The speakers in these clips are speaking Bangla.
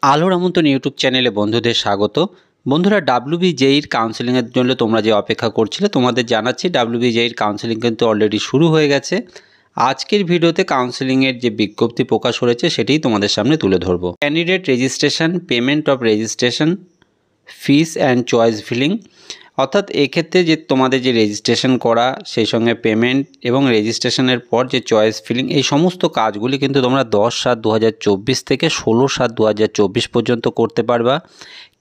আলোর আমন্ত্রণ ইউটিউব চ্যানেলে বন্ধুদের স্বাগত। বন্ধুরা, WBJEEর কাউন্সেলিংয়ের জন্য তোমরা যে অপেক্ষা করছিলে তোমাদের জানাচ্ছি WBJEEর কাউন্সেলিং কিন্তু অলরেডি শুরু হয়ে গেছে। আজকের ভিডিওতে কাউন্সেলিংয়ের যে বিজ্ঞপ্তি প্রকাশ হয়েছে সেটাই তোমাদের সামনে তুলে ধরবো। Candidate registration, payment of registration, fees and choice filling, অর্থাৎ এক্ষেত্রে যে তোমাদের যে রেজিস্ট্রেশন করা, সেই সঙ্গে পেমেন্ট এবং রেজিস্ট্রেশনের পর যে চয়েস ফিলিং, এই সমস্ত কাজগুলি কিন্তু তোমরা 10/7/2024 থেকে 16/7/2024 পর্যন্ত করতে পারবা।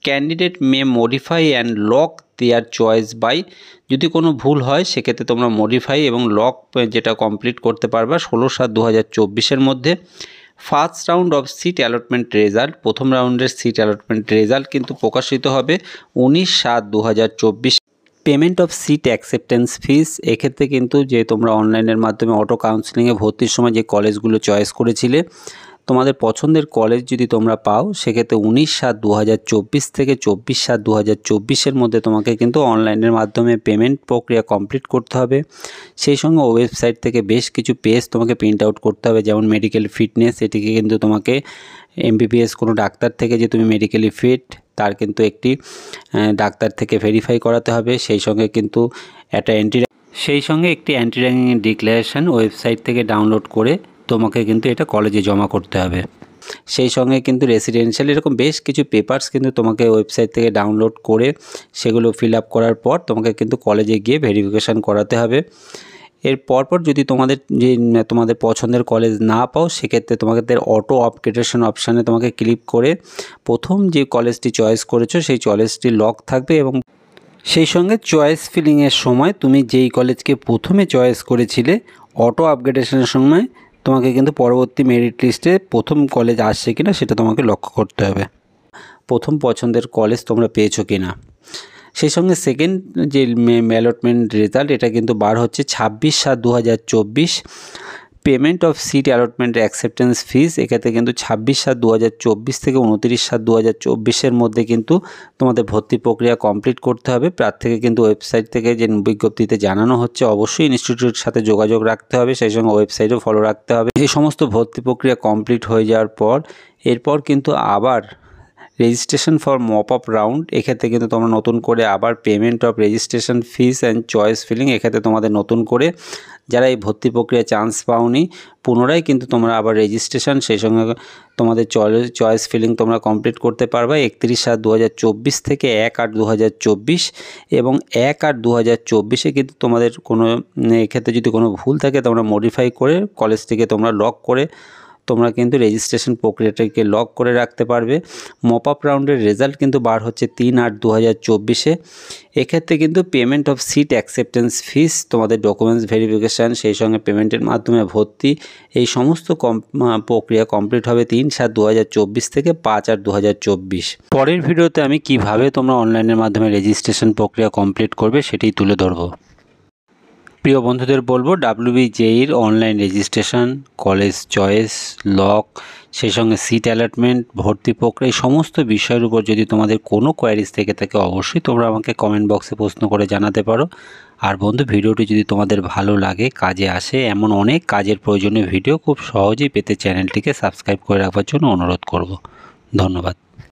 Candidate may modify and lock their choice by, যদি কোনো ভুল হয় সেক্ষেত্রে তোমরা মডিফাই এবং লক যেটা কমপ্লিট করতে পারবা 16/7/2024 মধ্যে। First round of seat allotment result, প্রথম রাউন্ডের সিট অ্যালটমেন্ট রেজাল্ট কিন্তু প্রকাশিত হবে 19/7/2024। Payment of seat acceptance fees, এক্ষেত্রে কিন্তু যে তোমরা অনলাইনের মাধ্যমে অটো কাউন্সেলিংয়ে ভর্তির সময় যে কলেজগুলো চয়েস করেছিলে, তোমাদের পছন্দের কলেজ যদি তোমরা পাও সেক্ষেত্রে 19/7/2024 থেকে 24/7/2024 মধ্যে তোমাকে কিন্তু অনলাইনের মাধ্যমে পেমেন্ট প্রক্রিয়া কমপ্লিট করতে হবে। সেই সঙ্গে ওয়েবসাইট থেকে বেশ কিছু পেজ তোমাকে প্রিন্ট আউট করতে হবে, যেমন মেডিকেল ফিটনেস, এটিকে কিন্তু তোমাকে MBBS কোনো ডাক্তার থেকে যে তুমি মেডিকেলি ফিট তার কিন্তু একটি ডাক্তার থেকে ভেরিফাই করাতে হবে। সেই সঙ্গে কিন্তু একটি অ্যান্টি র্যাগিং ডিক্লারেশন ওয়েবসাইট থেকে ডাউনলোড করে তোমাকে কিন্তু এটা কলেজে জমা করতে হবে। সেই সঙ্গে কিন্তু রেসিডেন্সিয়াল, এরকম বেশ কিছু পেপারস কিন্তু তোমাকে ওয়েবসাইট থেকে ডাউনলোড করে সেগুলো ফিল আপ করার পর তোমাকে কিন্তু কলেজে গিয়ে ভেরিফিকেশান করাতে হবে। এর পরপর যদি তোমাদের পছন্দের কলেজ না পাও সেক্ষেত্রে তোমাদের অটো আপগ্রেডেশন অপশানে তোমাকে ক্লিক করে প্রথম যে কলেজটি চয়েস করেছো সেই কলেজটি লক থাকবে, এবং সেই সঙ্গে চয়েস ফিলিংয়ের সময় তুমি যেই কলেজকে প্রথমে চয়েস করেছিলে অটো আপগ্রেডেশনের সময় তোমাকে কিন্তু পরবর্তী মেরিট লিস্টে প্রথম কলেজ আসছে কিনা সেটা তোমাকে লক্ষ্য করতে হবে, প্রথম পছন্দের কলেজ তোমরা পেয়েছো কিনা। সেই সঙ্গে সেকেন্ড যে অ্যালটমেন্ট রেজাল্ট, এটা কিন্তু বার হচ্ছে 26/7/2024। Payment of seat allotment acceptance fees, এক্ষেত্রে কিন্তু 26/7/2024 থেকে 29/7/2024 মধ্যে কিন্তু তোমাদের ভর্তি প্রক্রিয়া কমপ্লিট করতে হবে। প্রার্থীকে কিন্তু ওয়েবসাইট থেকে যে বিজ্ঞপ্তিতে জানানো হচ্ছে অবশ্যই ইনস্টিটিউটের সাথে যোগাযোগ রাখতে হবে, সেই সঙ্গে ওয়েবসাইটও ফলো রাখতে হবে। এই সমস্ত ভর্তি প্রক্রিয়া কমপ্লিট হয়ে যাওয়ার পর এরপর কিন্তু আবার registration for mop up round, এক্ষেত্রে কিন্তু তোমরা নতুন করে আবার payment of registration fees and choice filling, এক্ষেত্রে তোমাদের নতুন করে যারা এই ভর্তি প্রক্রিয়া চান্স পাওনি পুনরায় কিন্তু তোমরা আবার রেজিস্ট্রেশন, সেই সঙ্গে তোমাদের চয়েস ফিলিং তোমরা কমপ্লিট করতে পারবে 31/7/2024 থেকে 1/8/2024, এবং 1/8/2024 কিন্তু তোমাদের কোনো এক্ষেত্রে যদি কোনো ভুল থাকে তোমরা মডিফাই করে কলেজটিকে তোমরা লক করে তোমরা কিন্তু রেজিস্ট্রেশন প্রক্রিয়াটাকে লক করে রাখতে পারবে। মপ আপ রাউন্ডের রেজাল্ট কিন্তু বার হচ্ছে 3/8/2024। এক্ষেত্রে কিন্তু পেমেন্ট অফ সিট অ্যাকসেপ্টেন্স ফিস, তোমাদের ডকুমেন্টস ভেরিফিকেশান, সেই সঙ্গে পেমেন্টের মাধ্যমে ভর্তি, এই সমস্ত প্রক্রিয়া কমপ্লিট হবে 3/7/2024 থেকে 5/8/2024। পরের ভিডিওতে আমি কিভাবে তোমরা অনলাইনের মাধ্যমে রেজিস্ট্রেশন প্রক্রিয়া কমপ্লিট করবে সেটাই তুলে ধরবো। প্রিয় বন্ধুদের বলবো, WBJEEর online registration, college choice, lock, সেই সঙ্গে সিট অ্যালটমেন্ট, ভর্তি প্রক্রিয়া, এই সমস্ত বিষয়ের উপর যদি তোমাদের কোনো কোয়ারিজ থেকে থাকে অবশ্যই তোমরা আমাকে কমেন্ট বক্সে প্রশ্ন করে জানাতে পারো। আর বন্ধু, ভিডিওটি যদি তোমাদের ভালো লাগে, কাজে আসে, এমন অনেক কাজের প্রয়োজনীয় ভিডিও খুব সহজেই পেতে চ্যানেলটিকে সাবস্ক্রাইব করে রাখবার জন্য অনুরোধ করব। ধন্যবাদ।